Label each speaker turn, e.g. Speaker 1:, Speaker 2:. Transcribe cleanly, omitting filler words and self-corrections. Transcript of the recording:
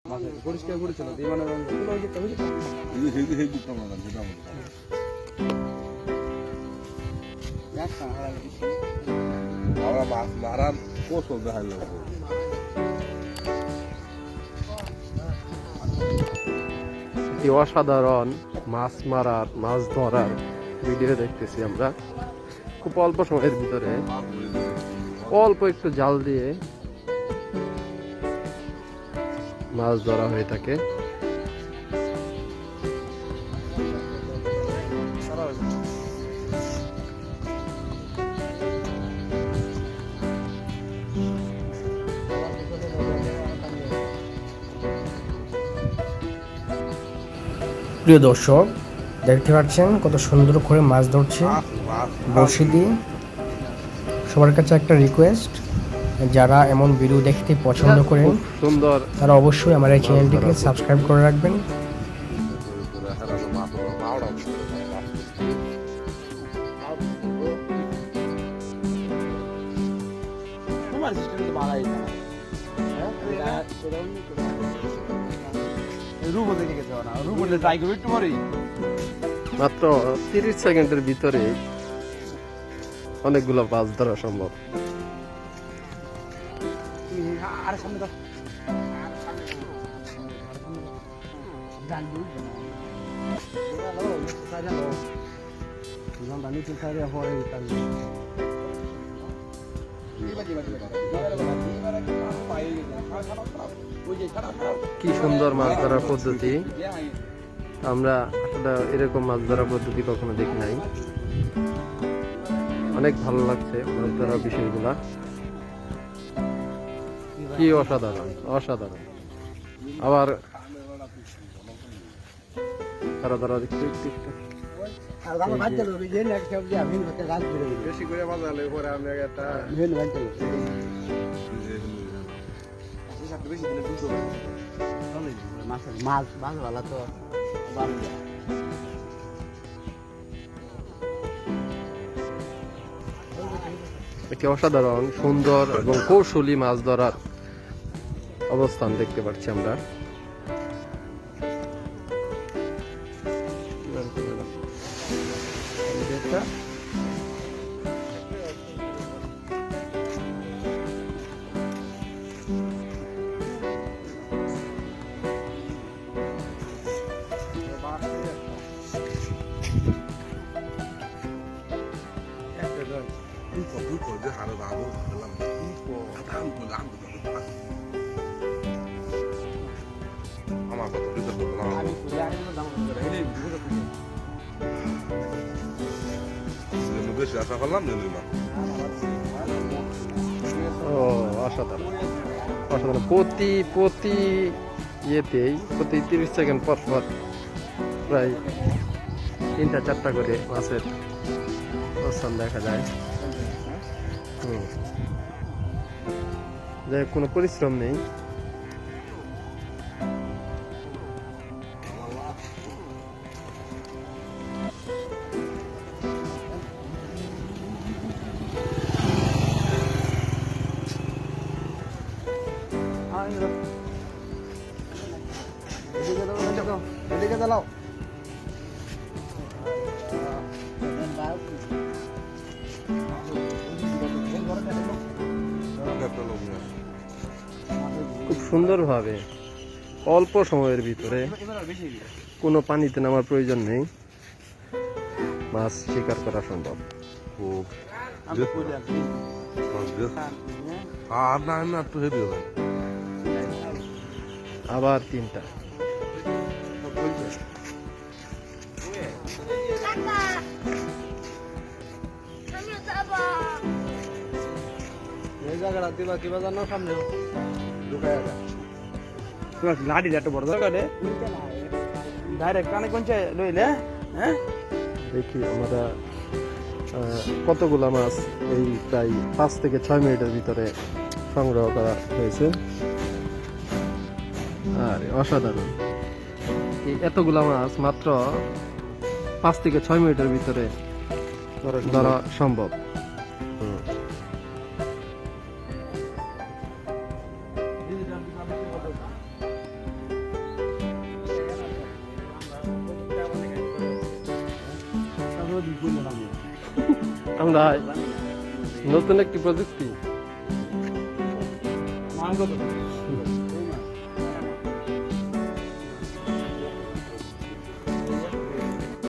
Speaker 1: পরিষ্কার করেছিল বিমানের রঙগুলো ওই যে
Speaker 2: আমরা মাছ মারার কৌশল দেখাইল
Speaker 3: অসাধারণ মাছ মারার মাছ ধরার ভিডিও দেখতেছি আমরা খুব অল্প সময়ের ভিতরে অল্প একটু জাল দিয়ে মাছ ধরা হয়ে থাকে।
Speaker 4: প্রিয় দর্শক, দেখতে পাচ্ছেন কত সুন্দর করে মাছ ধরছে বড়শি দিয়ে। সবার কাছে একটা রিকোয়েস্ট, যারা এমন ভিডিও দেখতে পছন্দ করেন
Speaker 3: সুন্দর
Speaker 4: তারা অবশ্যই আমার এই চ্যানেলটিকে সাবস্ক্রাইব করে রাখবেন।
Speaker 3: মাত্র 30 সেকেন্ডের ভিতরে অনেকগুলো মাছ ধরা সম্ভব। কি সুন্দর মাছ ধরার পদ্ধতি, আমরা আসলে এরকম মাছ ধরার পদ্ধতি কখনো দেখি নাই। অনেক ভালো লাগছে মাছ ধরার বিষয়গুলা, কি অসাধারণ অসাধারণ। আবার তারা ধরা দেখতে
Speaker 2: বেশি করে বাজালে পরে আমি একটা
Speaker 1: মাছ মাছ ভালো তো
Speaker 3: একটি অসাধারণ সুন্দর এবং কৌশলী মাছ ধরার অবস্থান দেখতে পাচ্ছি আমরা।
Speaker 2: আমার কত বেশি আশা করলাম না।
Speaker 3: ও অসাধারণ অসাধারণ। প্রতি ইয়েতেই প্রতি 30 সেকেন্ড পর পর প্রায় 3-4টা করে মাছের অবস্থান দেখা যায়। যাই হোক, কোনো পরিশ্রম নেই।
Speaker 1: এদিকে চালাও
Speaker 3: খুব সুন্দরভাবে অল্প সময়ের ভিতরে কোনো পানিতে নামার প্রয়োজন নেই, মাছ শিকার করা সম্ভব। আবার 3টা।
Speaker 1: জায়গাটা দিবা কিবা জানো সামনে লাঠি একটা বড় জায়গাটা ডাইরেক্ট কানে কোনছে লইলে হ্যাঁ
Speaker 3: দেখি আমরা কতগুলা মাছ এই প্রায় 5 থেকে 6 মিনিটের ভিতরে সংগ্রহ করা হয়েছে। আর অসাধারণ, এই এতগুলা মাছ মাত্র 5 থেকে 6 মিনিটের ভিতরে ধরা সম্ভব।
Speaker 1: কিন্তু না
Speaker 3: আমরা নতুন একটি প্রযুক্তি
Speaker 1: মান কত